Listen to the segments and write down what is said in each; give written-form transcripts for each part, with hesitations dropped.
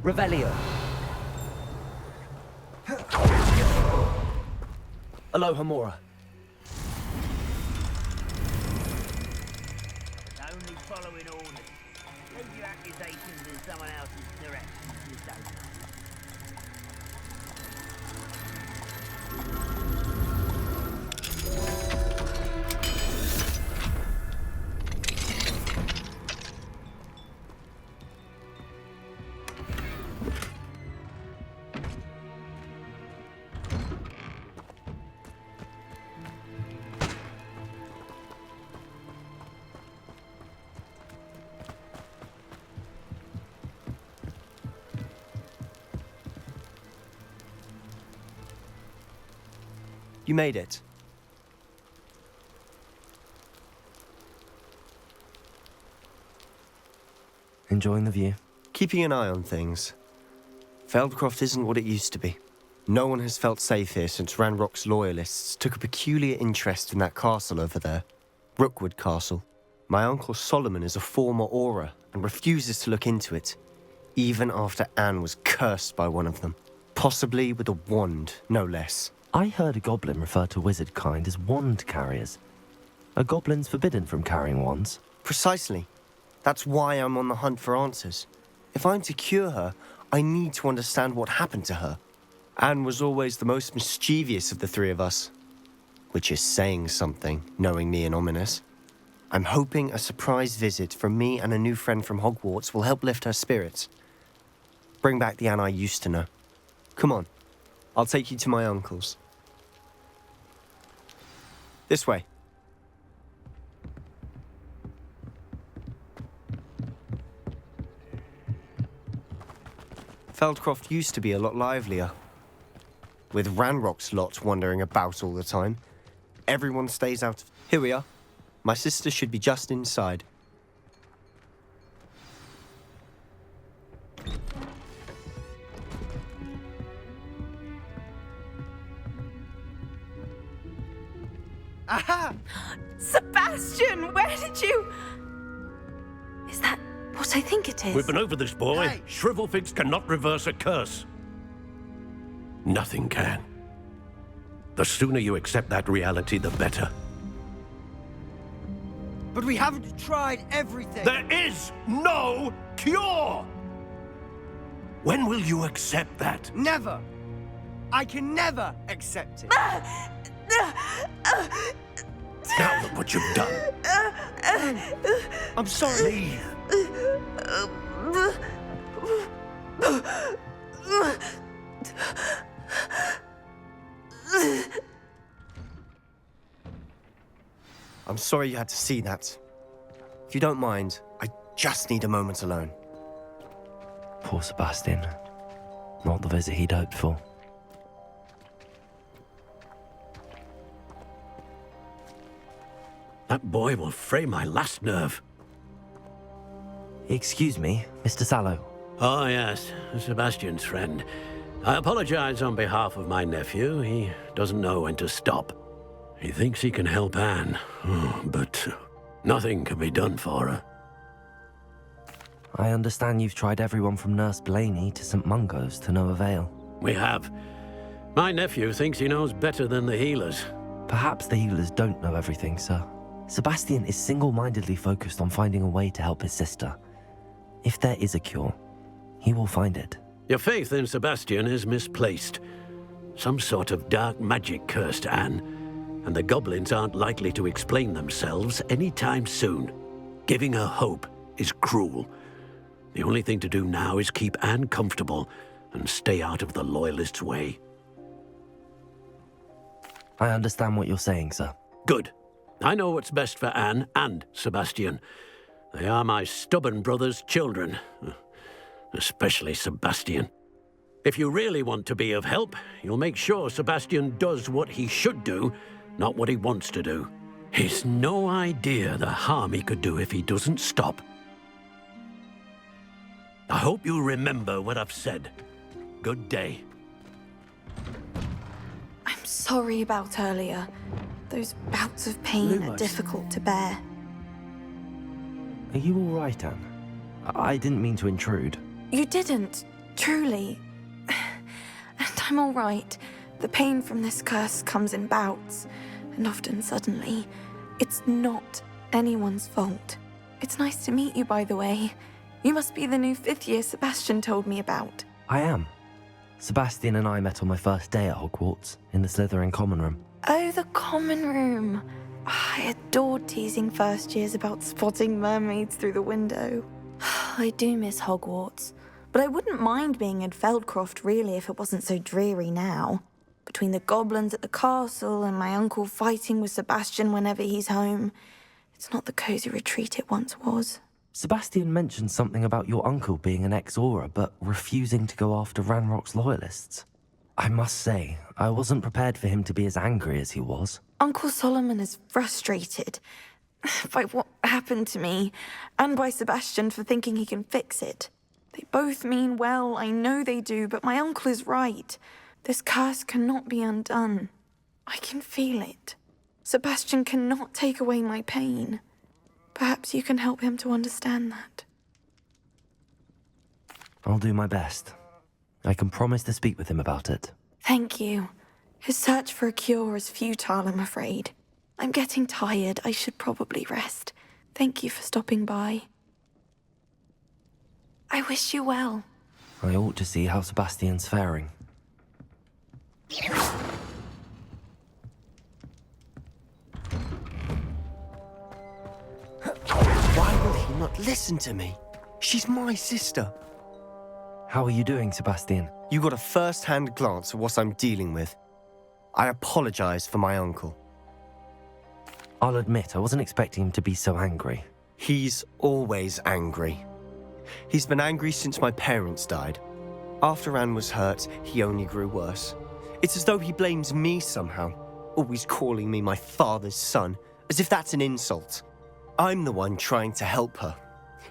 Revelio. Aloha Mora. Only following orders. Leave your accusations in someone else's direction, Miss Dover. You made it. Enjoying the view? Keeping an eye on things. Feldcroft isn't what it used to be. No one has felt safe here since Ranrock's loyalists took a peculiar interest in that castle over there. Rookwood Castle. My uncle Solomon is a former Auror and refuses to look into it, even after Anne was cursed by one of them. Possibly with a wand, no less. I heard a goblin refer to wizard kind as wand carriers. Are goblins forbidden from carrying wands? Precisely. That's why I'm on the hunt for answers. If I'm to cure her, I need to understand what happened to her. Anne was always the most mischievous of the three of us. Which is saying something, knowing me and ominous. I'm hoping a surprise visit from me and a new friend from Hogwarts will help lift her spirits. Bring back the Anne I used to know. Come on, I'll take you to my uncle's. This way. Feldcroft used to be a lot livelier. With Ranrock's lot wandering about all the time. Everyone stays out of... Here we are. My sister should be just inside. Aha! Sebastian, where did you... Is that what I think it is? We've been over this, boy. Hey. Shrivelfigs cannot reverse a curse. Nothing can. The sooner you accept that reality, the better. But we haven't tried everything. There is no cure! When will you accept that? Never. I can never accept it. Now look what you've done. I'm sorry. Leave. I'm sorry you had to see that. If you don't mind, I just need a moment alone. Poor Sebastian. Not the visit he'd hoped for. That boy will fray my last nerve. Excuse me, Mr. Sallow. Oh, yes, Sebastian's friend. I apologize on behalf of my nephew. He doesn't know when to stop. He thinks he can help Anne, but nothing can be done for her. I understand you've tried everyone from Nurse Blaney to St. Mungo's to no avail. We have. My nephew thinks he knows better than the healers. Perhaps the healers don't know everything, sir. Sebastian is single-mindedly focused on finding a way to help his sister. If there is a cure, he will find it. Your faith in Sebastian is misplaced. Some sort of dark magic cursed Anne, and the goblins aren't likely to explain themselves anytime soon. Giving her hope is cruel. The only thing to do now is keep Anne comfortable and stay out of the Loyalists' way. I understand what you're saying, sir. Good. I know what's best for Anne and Sebastian. They are my stubborn brother's children. Especially Sebastian. If you really want to be of help, you'll make sure Sebastian does what he should do, not what he wants to do. He's no idea the harm he could do if he doesn't stop. I hope you remember what I've said. Good day. I'm sorry about earlier. Those bouts of pain are Lumos. difficult to bear. Are you all right, Anne? I didn't mean to intrude. You didn't. Truly. And I'm all right. The pain from this curse comes in bouts, and often suddenly. It's not anyone's fault. It's nice to meet you, by the way. You must be the new 5th year Sebastian told me about. I am. Sebastian and I met on my first day at Hogwarts, in the Slytherin common room. Oh, the common room. I adored teasing first years about spotting mermaids through the window. I do miss Hogwarts, but I wouldn't mind being in Feldcroft really if it wasn't so dreary now. Between the goblins at the castle and my uncle fighting with Sebastian whenever he's home, it's not the cosy retreat it once was. Sebastian mentioned something about your uncle being an ex-Auror, but refusing to go after Ranrock's loyalists. I must say, I wasn't prepared for him to be as angry as he was. Uncle Solomon is frustrated by what happened to me, and by Sebastian for thinking he can fix it. They both mean well, I know they do, but my uncle is right. This curse cannot be undone. I can feel it. Sebastian cannot take away my pain. Perhaps you can help him to understand that. I'll do my best. I can promise to speak with him about it. Thank you. His search for a cure is futile, I'm afraid. I'm getting tired. I should probably rest. Thank you for stopping by. I wish you well. I ought to see how Sebastian's faring. Why will he not listen to me? She's my sister. How are you doing, Sebastian? You got a first-hand glance at what I'm dealing with. I apologize for my uncle. I'll admit, I wasn't expecting him to be so angry. He's always angry. He's been angry since my parents died. After Anne was hurt, he only grew worse. It's as though he blames me somehow, always calling me my father's son, as if that's an insult. I'm the one trying to help her.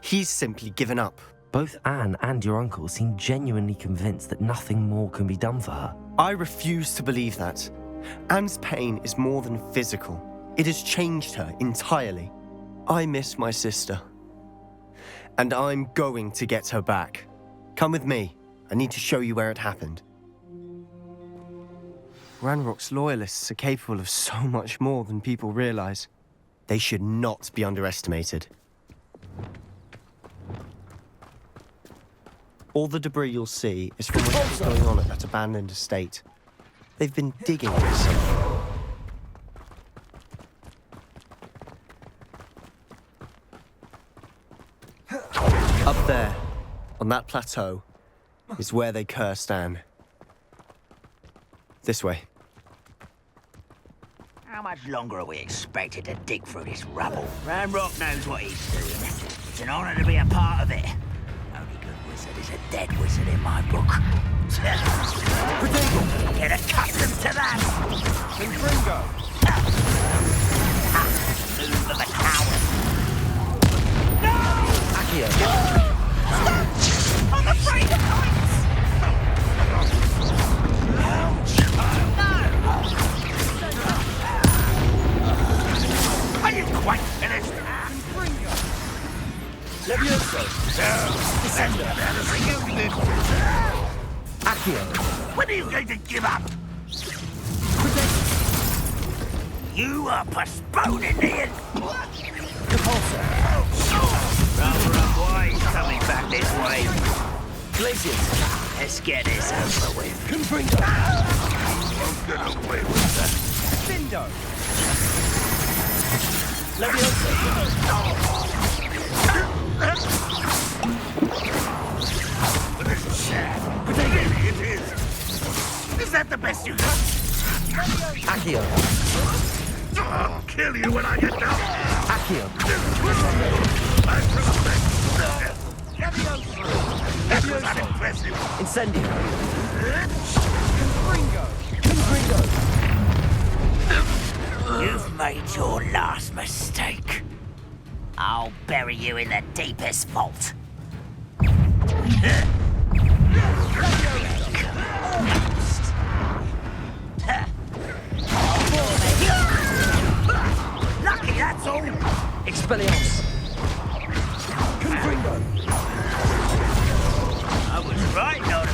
He's simply given up. Both Anne and your uncle seem genuinely convinced that nothing more can be done for her. I refuse to believe that. Anne's pain is more than physical. It has changed her entirely. I miss my sister. And I'm going to get her back. Come with me. I need to show you where it happened. Ranrock's loyalists are capable of so much more than people realize. They should not be underestimated. All the debris you'll see is from what's going on at that abandoned estate. They've been digging for something. Up there, on that plateau, is where they cursed Anne. This way. How much longer are we expected to dig through this rubble? Ranrock knows what he's doing. It's an honor to be a part of it. Only good wizard is a dead wizard in my book. Get accustomed to that! Confringo! Move of the coward! Accio! I'm afraid of heights! Are you quite finished? Levioso! Descender! Accio! When are you going to give up? You are postponing the Rather unwise coming back this way. Glacius! Let's get this over with. Confringo! Won't get away with that. Findo! Levioso! Really it is. Is that the best you got? Accio! I'll kill you when I get down. Accio! I that was unimpressive. Incendio! Confringo! You've made your last mistake. I'll bury you in the deepest vault. Lucky, that's all. Expelliarmus! Confringo! I was right not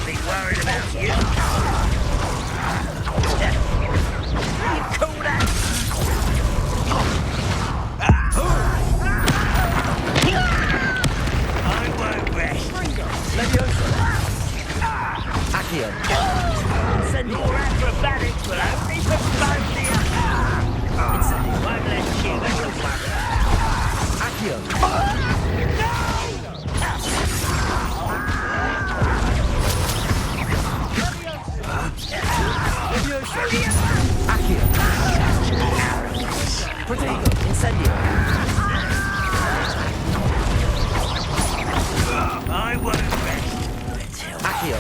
Incendio. I won't rest until Accio.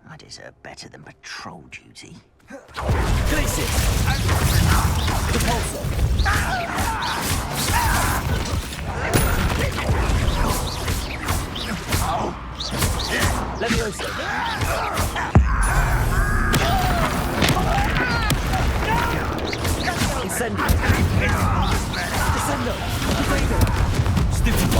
I deserve better than patrol duty. Glacis! Repulsor! Leviosa! Incendio! Descendo! Fuego! Stupefy!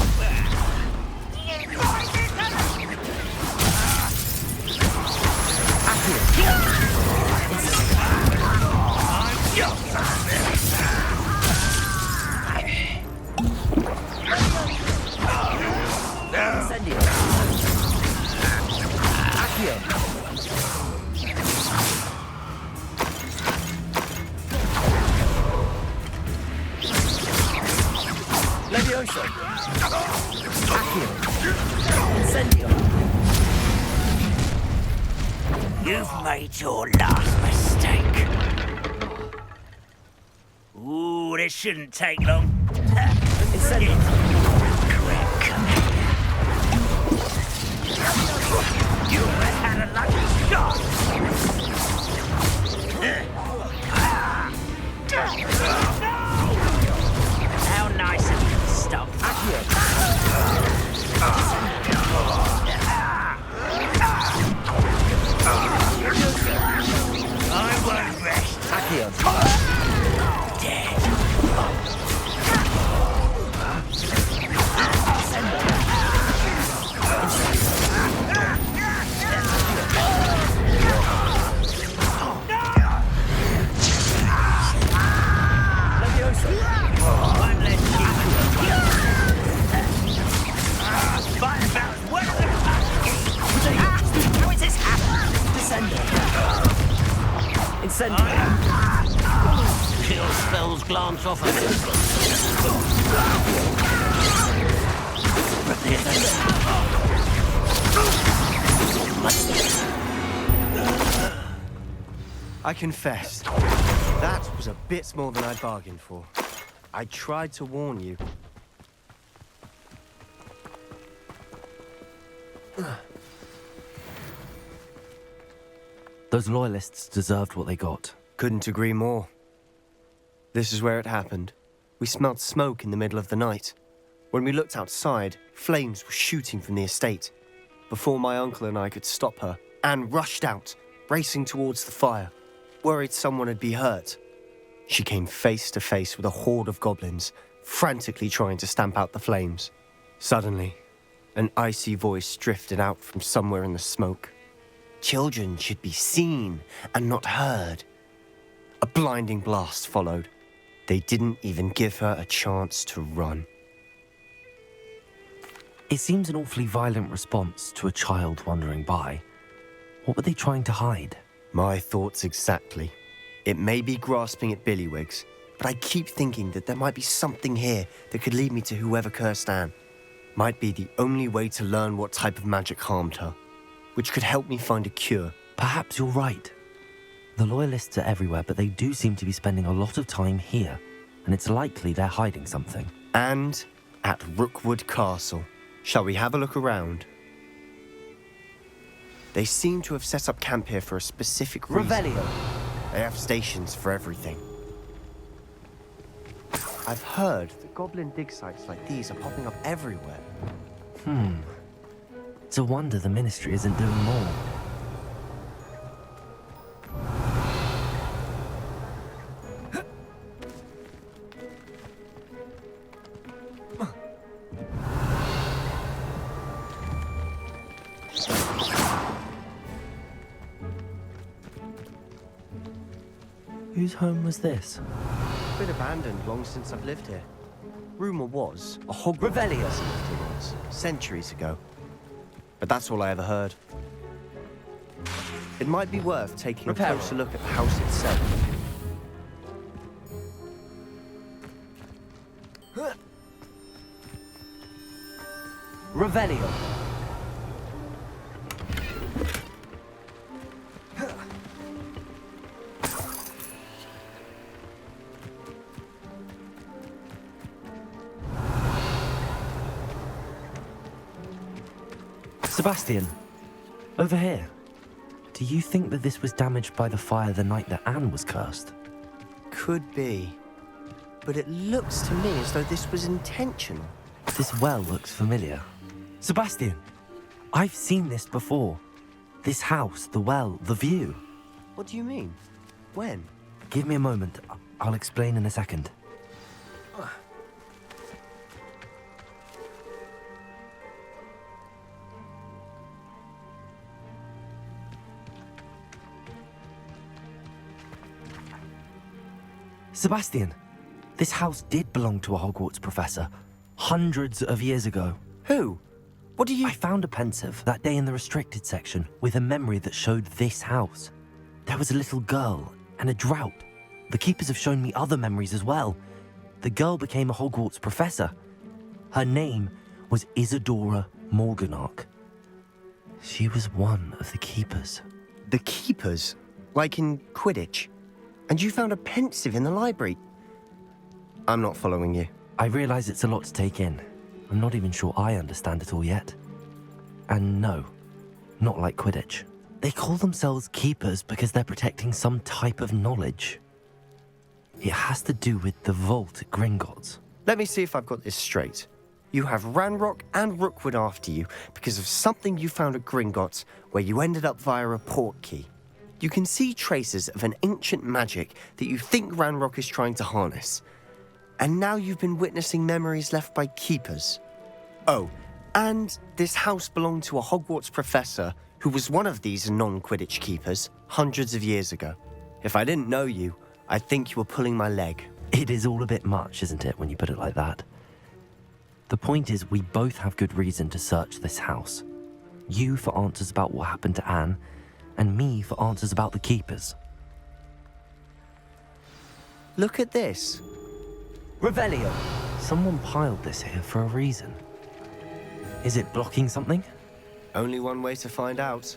Incendio. Accio. Leviosa! Accio. Incendio. You've made your last mistake. Ooh, this shouldn't take long. Incendio. Correct commander. You had a lucky shot. How nice of you to stop. I won't rest. Accio. Dead. One less fight about as well as how is this happening? Descendo. Incendio. Kill spells glance off of it. I confess, that was a bit more than I bargained for. I tried to warn you. Those loyalists deserved what they got. Couldn't agree more. This is where it happened. We smelled smoke in the middle of the night. When we looked outside, flames were shooting from the estate. Before my uncle and I could stop her, Anne rushed out, racing towards the fire, worried someone had been hurt. She came face to face with a horde of goblins, frantically trying to stamp out the flames. Suddenly, an icy voice drifted out from somewhere in the smoke. Children should be seen and not heard. A blinding blast followed. They didn't even give her a chance to run. It seems an awfully violent response to a child wandering by. What were they trying to hide? My thoughts exactly. It may be grasping at Billywigs, but I keep thinking that there might be something here that could lead me to whoever cursed Anne. Might be the only way to learn what type of magic harmed her, which could help me find a cure. Perhaps you're right. The loyalists are everywhere, but they do seem to be spending a lot of time here, and it's likely they're hiding something. And at Rookwood Castle. Shall we have a look around? They seem to have set up camp here for a specific reason. Revelio. They have stations for everything. I've heard that goblin dig sites like these are popping up everywhere. It's a wonder the Ministry isn't doing more. Whose home was this? Been abandoned long since I've lived here. Rumour was a Hogwarts Revelio. Legacy lived here once, centuries ago. But that's all I ever heard. It might be worth taking Reparo. a closer look at the house itself. Revelio. Sebastian, over here. Do you think that this was damaged by the fire the night that Anne was cursed? Could be. But it looks to me as though this was intentional. This well looks familiar. Sebastian, I've seen this before. This house, the well, the view. What do you mean? When? Give me a moment. I'll explain in a second. Sebastian, this house did belong to a Hogwarts professor, hundreds of years ago. Who? What do you... I found a pensive that day in the restricted section with a memory that showed this house. There was a little girl and a drought. The keepers have shown me other memories as well. The girl became a Hogwarts professor. Her name was Isadora Morganach. She was one of the keepers. The keepers? Like in Quidditch? And you found a pensive in the library? I'm not following you. I realize it's a lot to take in. I'm not even sure I understand it all yet. And no, not like Quidditch. They call themselves keepers because they're protecting some type of knowledge. It has to do with the vault at Gringotts. Let me see if I've got this straight. You have Ranrock and Rookwood after you because of something you found at Gringotts where you ended up via a port key. You can see traces of an ancient magic that you think Ranrock is trying to harness. And now you've been witnessing memories left by keepers. Oh, and this house belonged to a Hogwarts professor who was one of these non-Quidditch keepers hundreds of years ago. If I didn't know you, I'd think you were pulling my leg. It is all a bit much, isn't it, when you put it like that? The point is, we both have good reason to search this house. You for answers about what happened to Anne, and me for answers about the keepers. Look at this. Revelio! Someone piled this here for a reason. Is it blocking something? Only one way to find out.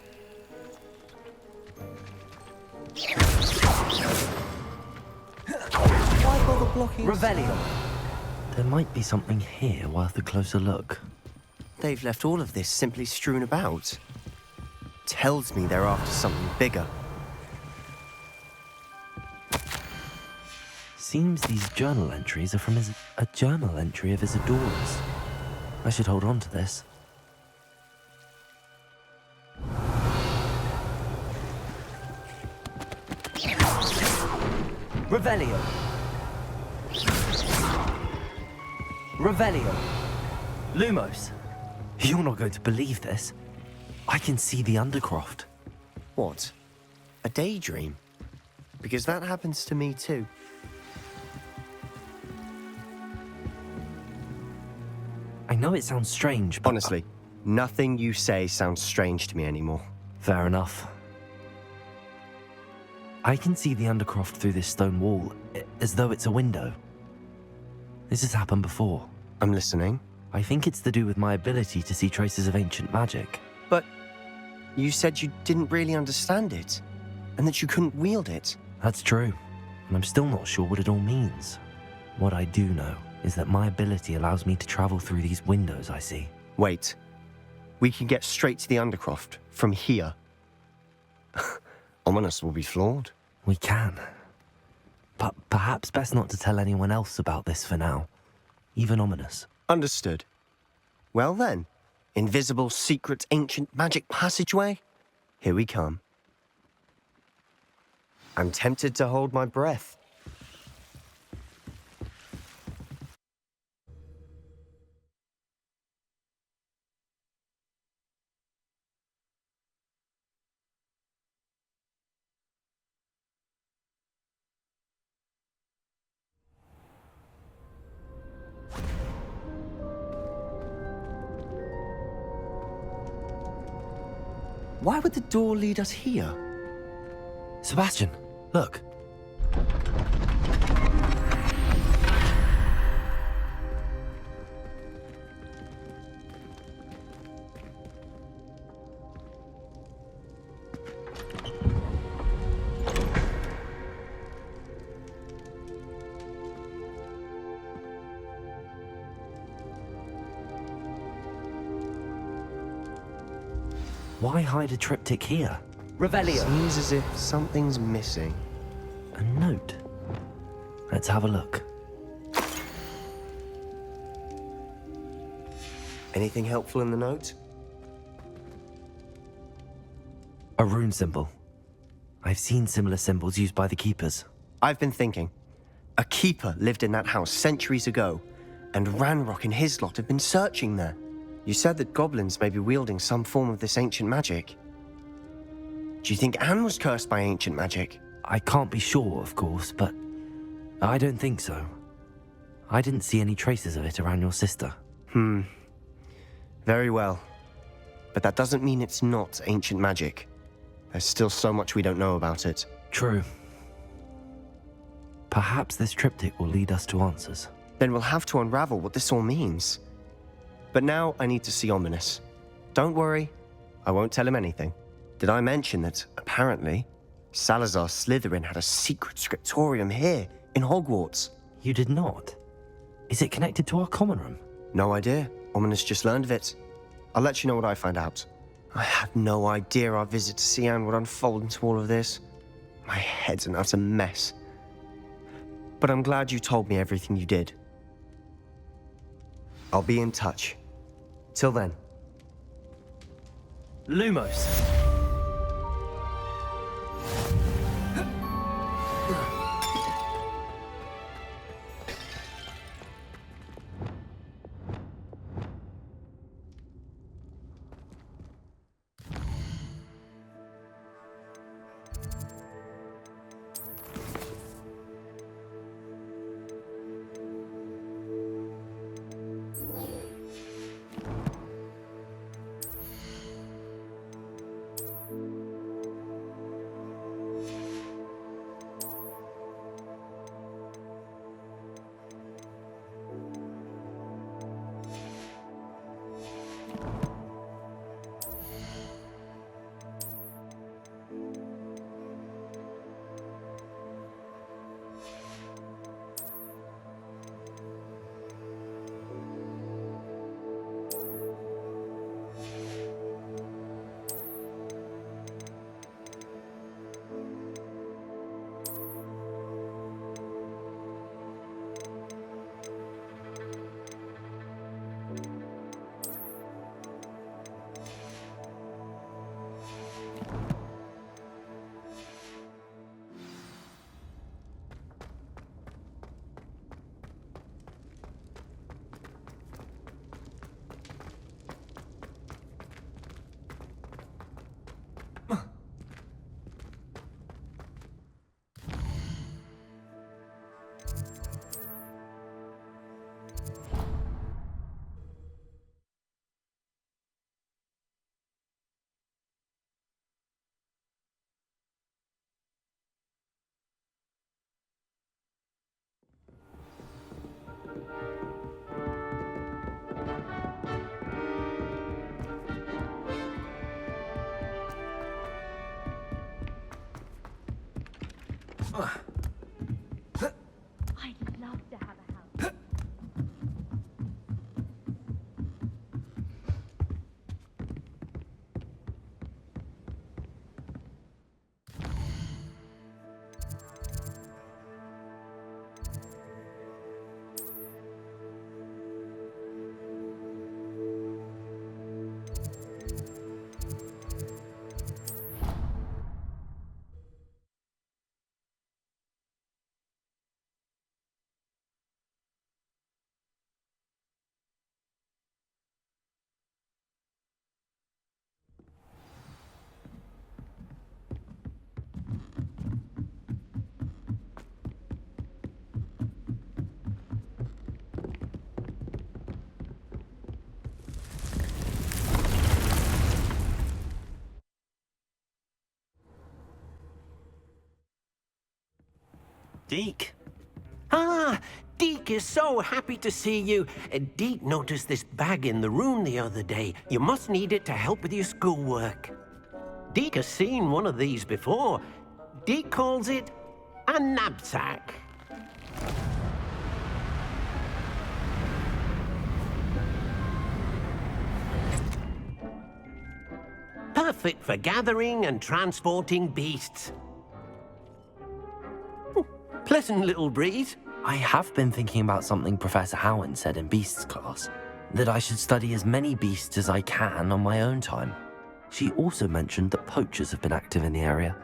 Why bother blocking? Revelio! There might be something here worth a closer look. They've left all of this simply strewn about. Tells me they're after something bigger. Seems these journal entries are from a journal entry of Isadora's. I should hold on to this. Revelio! Revelio! Lumos! You're not going to believe this. I can see the Undercroft. What? A daydream? Because that happens to me too. I know it sounds strange, but... Honestly, nothing you say sounds strange to me anymore. Fair enough. I can see the Undercroft through this stone wall, as though it's a window. This has happened before. I'm listening. I think it's to do with my ability to see traces of ancient magic. But you said you didn't really understand it, and that you couldn't wield it. That's true, and I'm still not sure what it all means. What I do know is that my ability allows me to travel through these windows I see. Wait. We can get straight to the Undercroft from here. Ominous will be flawed. We can. But perhaps best not to tell anyone else about this for now. Even Ominous. Understood. Well then, invisible, secret, ancient magic passageway? Here we come. I'm tempted to hold my breath. Why would the door lead us here? Sebastian, look. Why hide a triptych here? Revelio. Seems as if something's missing. A note. Let's have a look. Anything helpful in the note? A rune symbol. I've seen similar symbols used by the keepers. I've been thinking. A keeper lived in that house centuries ago, and Ranrock and his lot have been searching there. You said that goblins may be wielding some form of this ancient magic. Do you think Anne was cursed by ancient magic? I can't be sure, of course, but I don't think so. I didn't see any traces of it around your sister. Very well. But that doesn't mean it's not ancient magic. There's still so much we don't know about it. True. Perhaps this triptych will lead us to answers. Then we'll have to unravel what this all means. But now I need to see Ominous. Don't worry, I won't tell him anything. Did I mention that, apparently, Salazar Slytherin had a secret scriptorium here, in Hogwarts? You did not? Is it connected to our common room? No idea. Ominous just learned of it. I'll let you know what I find out. I had no idea our visit to see Anne would unfold into all of this. My head's an utter mess. But I'm glad you told me everything you did. I'll be in touch. Till then. Lumos. Deke. Ah, Deke is so happy to see you. Deke noticed this bag in the room the other day. You must need it to help with your schoolwork. Deke has seen one of these before. Deke calls it a knapsack. Perfect for gathering and transporting beasts. Pleasant little breeze. I have been thinking about something Professor Howard said in Beasts class, that I should study as many beasts as I can on my own time. She also mentioned that poachers have been active in the area.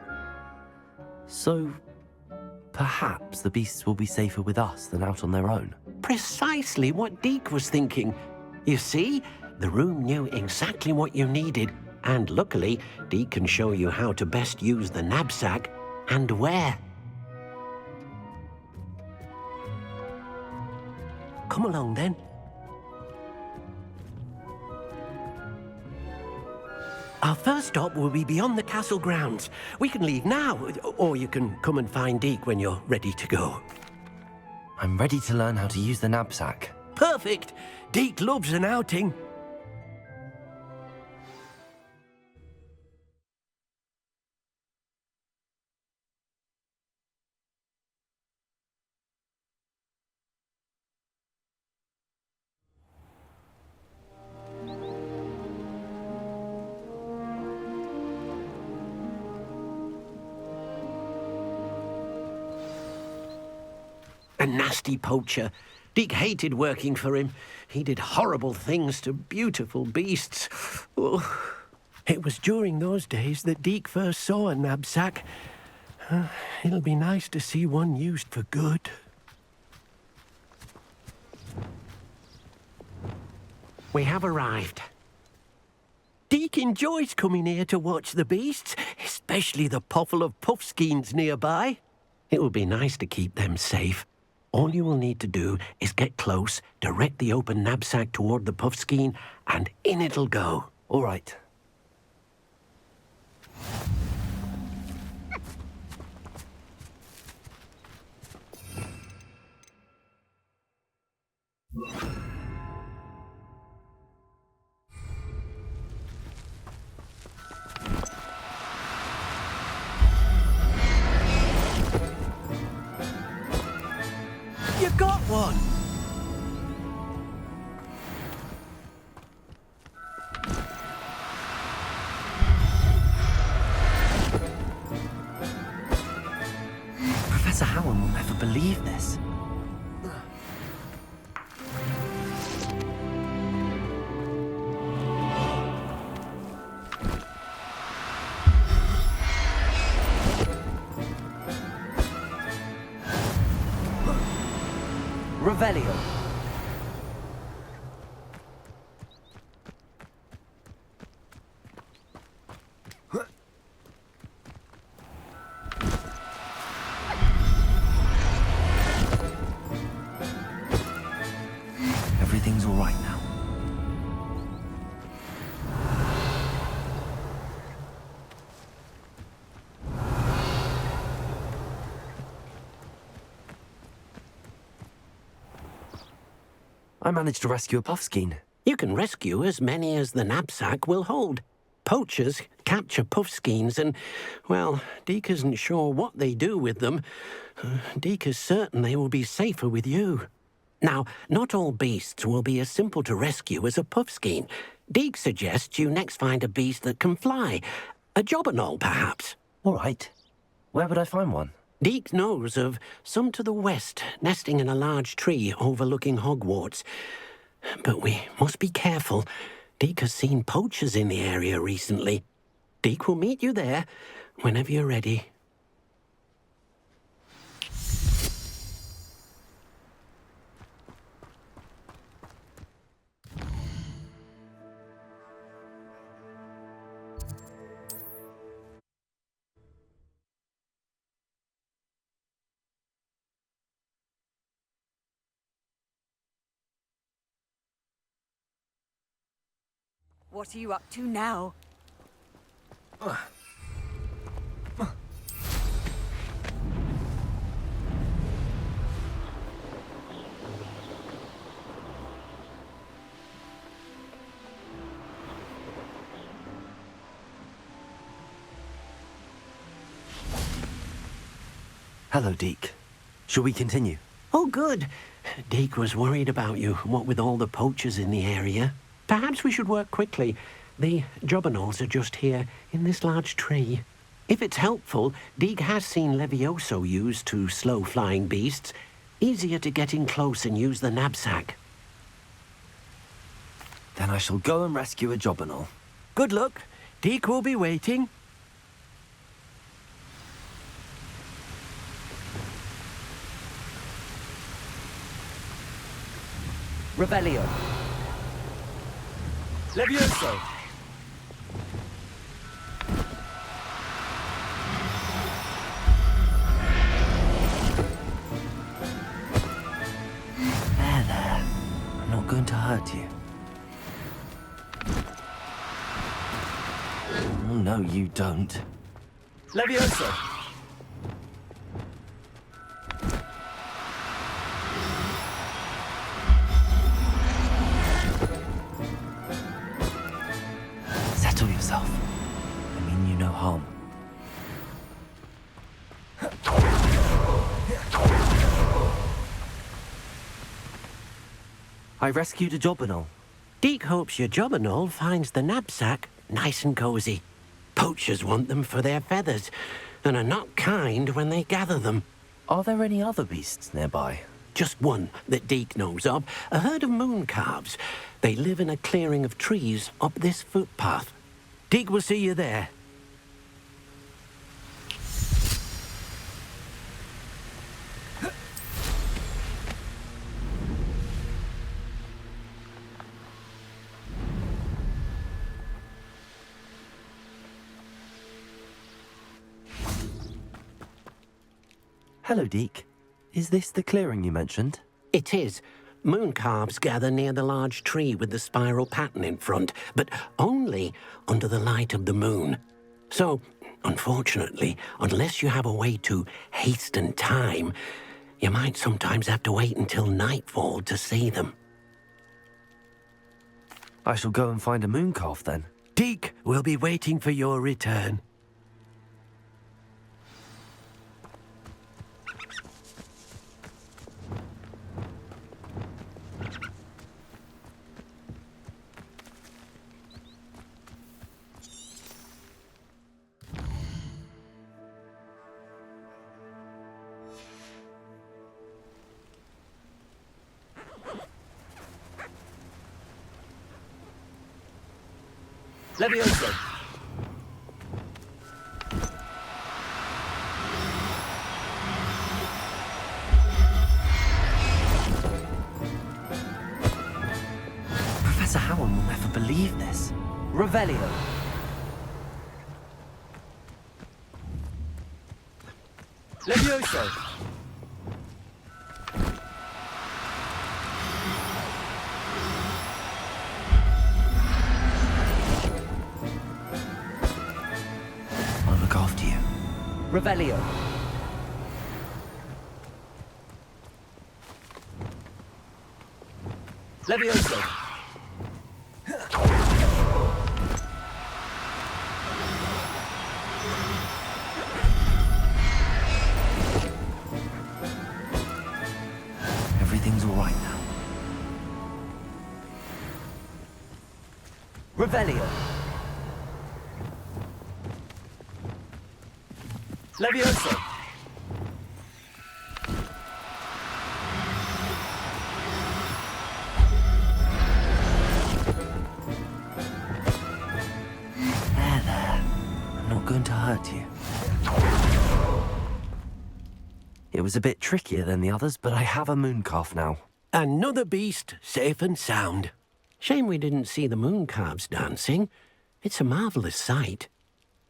So, perhaps the beasts will be safer with us than out on their own. Precisely what Deke was thinking. You see, the room knew exactly what you needed, and luckily, Deke can show you how to best use the knapsack and where. Come along then. Our first stop will be beyond the castle grounds. We can leave now, or you can come and find Deke when you're ready to go. I'm ready to learn how to use the knapsack. Perfect! Deke loves an outing. A nasty poacher. Deke hated working for him. He did horrible things to beautiful beasts. Oh. It was during those days that Deke first saw a knapsack. It'll be nice to see one used for good. We have arrived. Deke enjoys coming here to watch the beasts, especially the potful of puffskeins nearby. It will be nice to keep them safe. All you will need to do is get close, direct the open knapsack toward the puffskein, and in it'll go. All right. You got one! Professor Howard will never believe this. Revelio. Everything's all right now. I managed to rescue a puffskein. You can rescue as many as the knapsack will hold. Poachers capture puffskeins and, well, Deke isn't sure what they do with them. Deke is certain they will be safer with you. Now, not all beasts will be as simple to rescue as a puffskein. Deke suggests you next find a beast that can fly. A jobberknoll, perhaps. All right. Where would I find one? Deke knows of some to the west, nesting in a large tree overlooking Hogwarts. But we must be careful. Deke has seen poachers in the area recently. Deke will meet you there whenever you're ready. What are you up to now? Hello, Deke. Shall we continue? Oh, good. Deke was worried about you, what with all the poachers in the area. Perhaps we should work quickly. The jobberknolls are just here, in this large tree. If it's helpful, Deke has seen Levioso used to slow flying beasts. Easier to get in close and use the knapsack. Then I shall go and rescue a jobberknoll. Good luck. Deke will be waiting. Revelio. Levioso. There. I'm not going to hurt you. Oh, no, you don't. Levioso. Settle yourself. I mean you no harm. I rescued a jobberknoll. Deke hopes your jobberknoll finds the knapsack nice and cozy. Poachers want them for their feathers, and are not kind when they gather them. Are there any other beasts nearby? Just one that Deke knows of, a herd of moon calves. They live in a clearing of trees up this footpath. Deke will see you there. Hello, Deke. Is this the clearing you mentioned? It is. Moon calves gather near the large tree with the spiral pattern in front, but only under the light of the moon. So, unfortunately, unless you have a way to hasten time, you might sometimes have to wait until nightfall to see them. I shall go and find a moon calf then. Deke will be waiting for your return. Levioso. Professor Howard will never believe this. Revelio. Levioso. I'll look after you. Revelio. Levioso. Everything's all right now. Revelio. Levioso. There. I'm not going to hurt you. It was a bit trickier than the others, but I have a moon calf now. Another beast safe and sound. Shame we didn't see the moon calves dancing. It's a marvellous sight.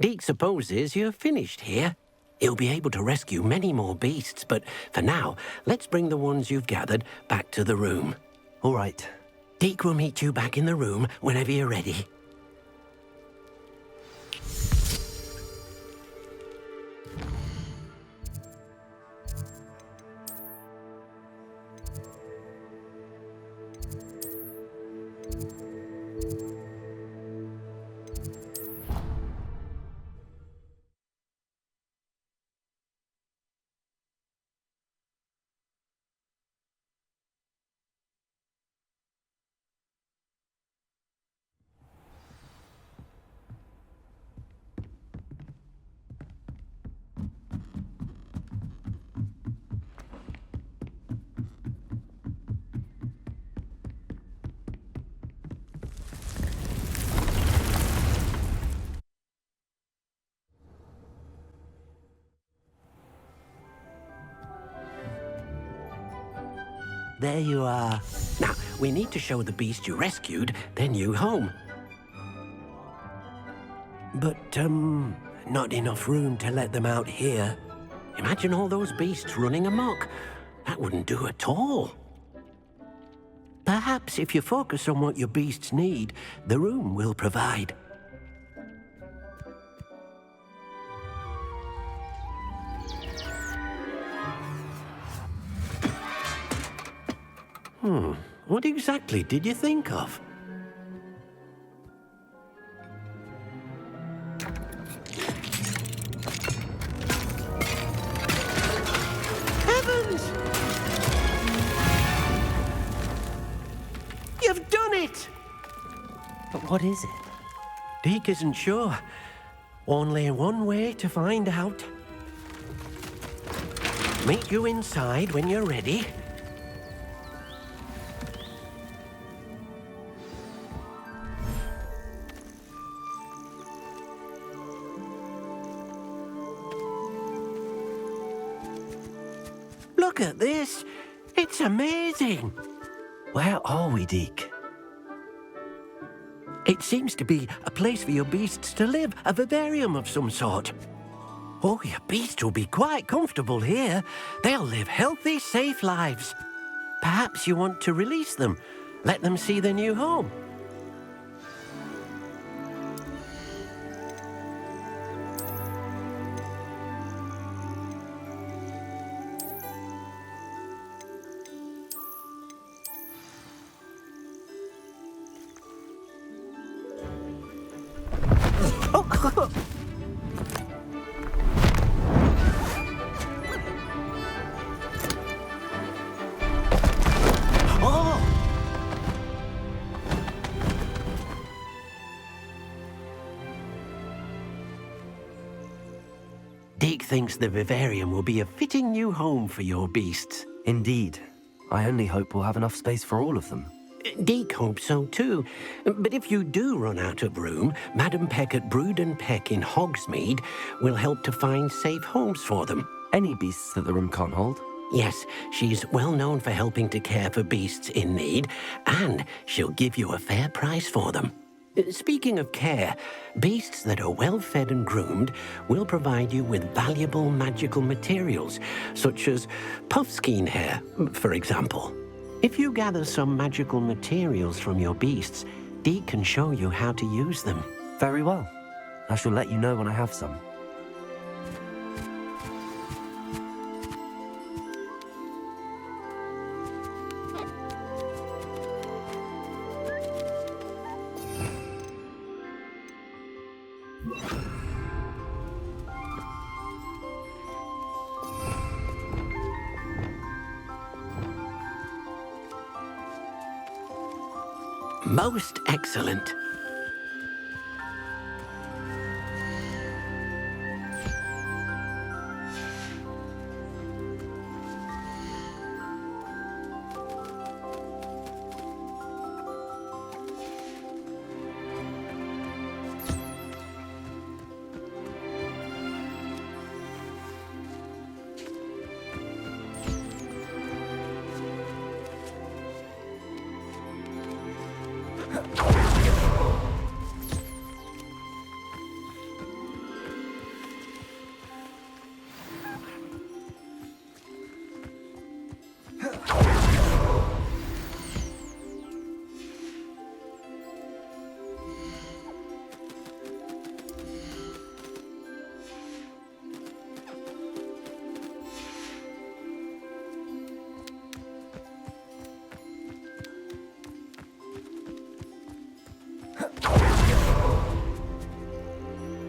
Deke supposes you're finished here. He'll be able to rescue many more beasts, but for now, let's bring the ones you've gathered back to the room. All right. Deke will meet you back in the room whenever you're ready. there you are. Now, we need to show the beast you rescued their new home. But, not enough room to let them out here. Imagine all those beasts running amok. That wouldn't do at all. Perhaps if you focus on what your beasts need, the room will provide. What exactly did you think of? Heavens! You've done it! But what is it? Deke isn't sure. Only one way to find out. Meet you inside when you're ready. Look at this. It's amazing. Where are we, Deke? It seems to be a place for your beasts to live, a vivarium of some sort. Oh, your beasts will be quite comfortable here. They'll live healthy, safe lives. Perhaps you want to release them, let them see their new home. Deke thinks the vivarium will be a fitting new home for your beasts. Indeed. I only hope we'll have enough space for all of them. Deke hopes so too. But if you do run out of room, Madam Peck at Brood and Peck in Hogsmeade will help to find safe homes for them. Any beasts that the room can't hold? Yes, she's well known for helping to care for beasts in need, and she'll give you a fair price for them. Speaking of care, beasts that are well fed and groomed will provide you with valuable magical materials, such as puffskein hair, for example. If you gather some magical materials from your beasts, Deke can show you how to use them. Very well. I shall let you know when I have some. Most excellent.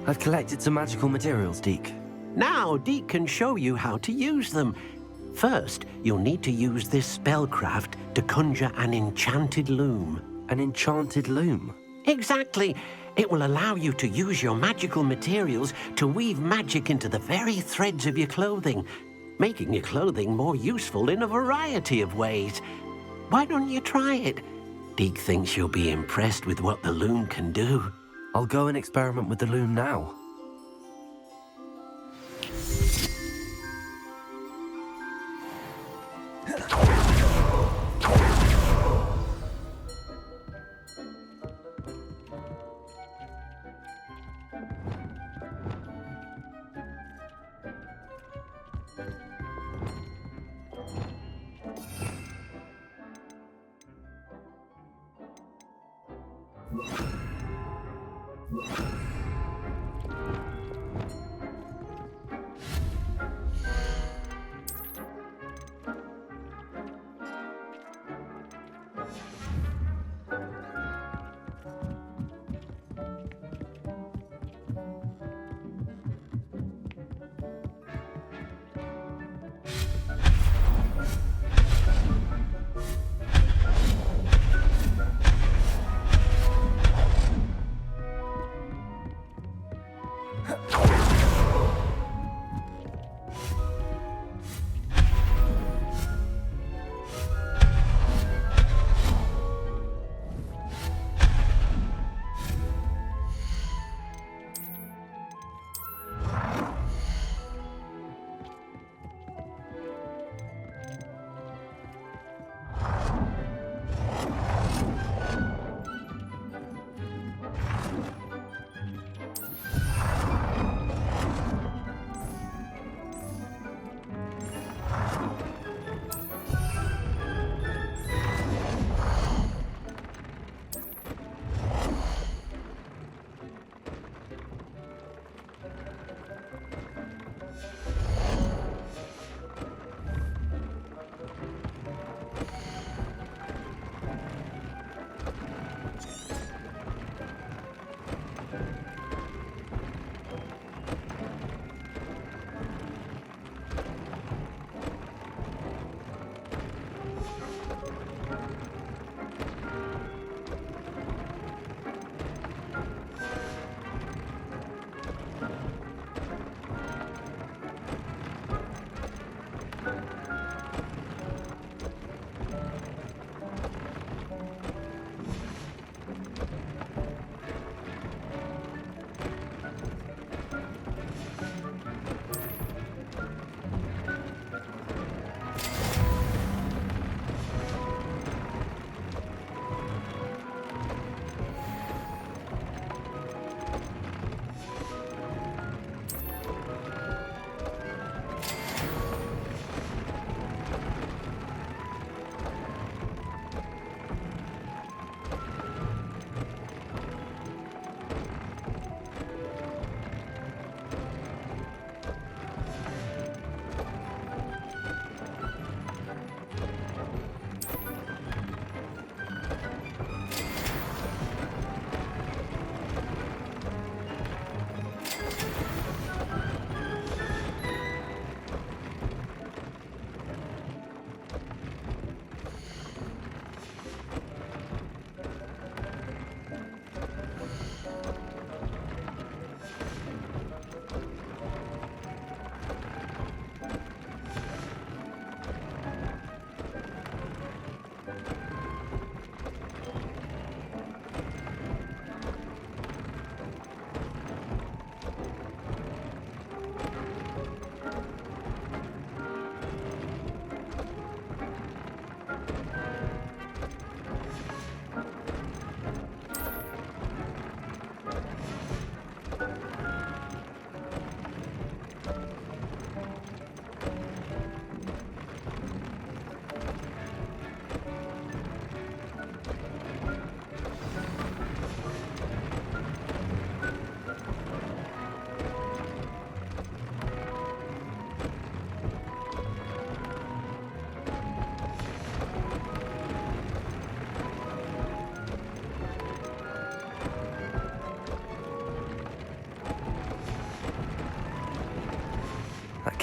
I've collected some magical materials, Deke. Now Deke can show you how to use them. First, you'll need to use this spellcraft to conjure an enchanted loom. An enchanted loom? Exactly. It will allow you to use your magical materials to weave magic into the very threads of your clothing, making your clothing more useful in a variety of ways. Why don't you try it? Deke thinks you'll be impressed with what the loom can do. I'll go and experiment with the loom now.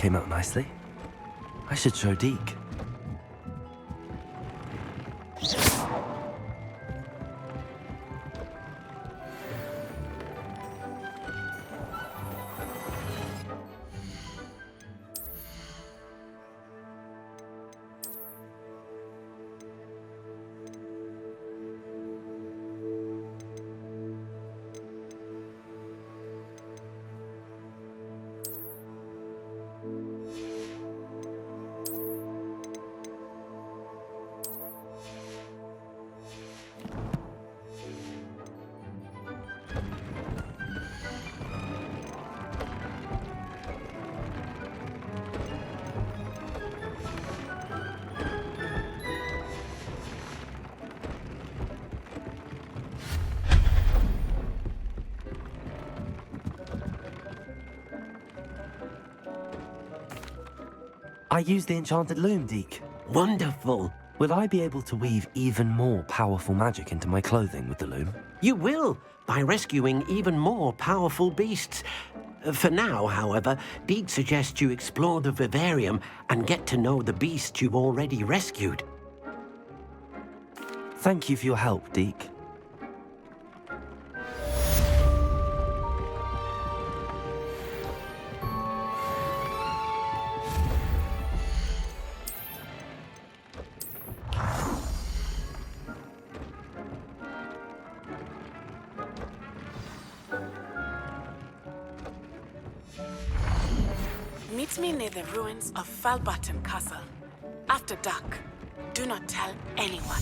came out nicely. I should show Deke. I used the enchanted loom, Deke. Wonderful. Will I be able to weave even more powerful magic into my clothing with the loom? You will, by rescuing even more powerful beasts. For now, however, Deke suggests you explore the vivarium and get to know the beasts you've already rescued. Thank you for your help, Deke. Meet me near the ruins of Falbaton Castle. After dark. Do not tell anyone.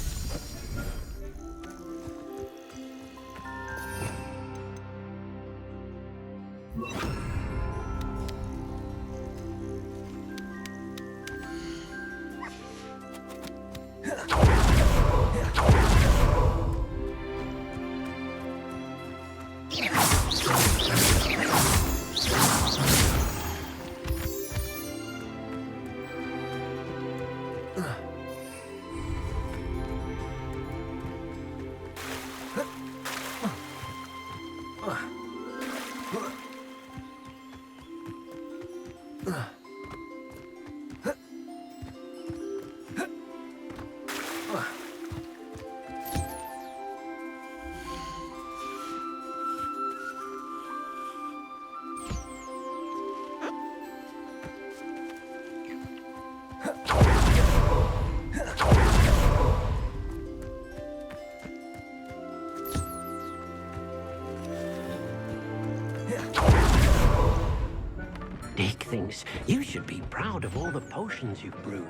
Deke thinks you should be proud of all the potions you've brewed.